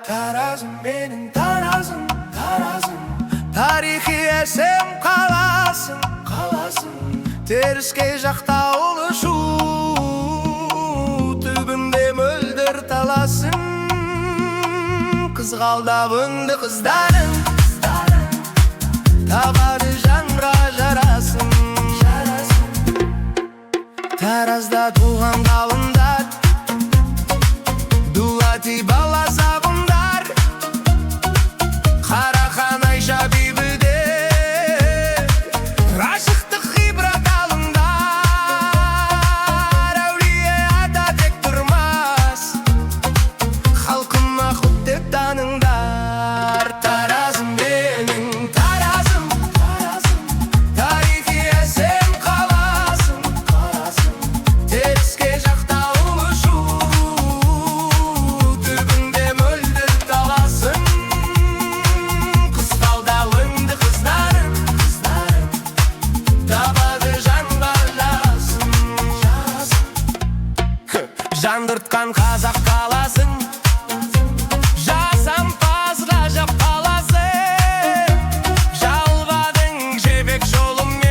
Таразым, менің таразым, таразым. Тарихи әсем қаласың, қаласың. Теріскей жақта ұлы шу, түбінде мөлдір таласың. Қызғалдағыңды қыздарың, табады жанға жарасың. Таразда туған ғалымдар, дулати баласағымдар. Қарахан Айша бибіде ғашықтық ғибрат алыңдар. Әулие ата тек тұрмас, халқыма құт деп таныңдар. Таразым, менің таразым, тарихи әсем қаласың. Теріскей жақта ұлы шу, түбінде мөлдір таласың. Қызғалдағыңды қыздарың, табады жанға жарасың. Жандыртқан қазақ қаласың, жасампаз ғажап қаласың. Жалбадың жебек жолымен,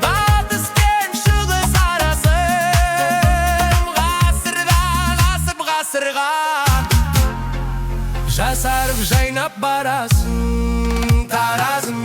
батыстен шығыс арасың. Ғасырдан асып ғасырға жасарып жайнап барасың. Таразым,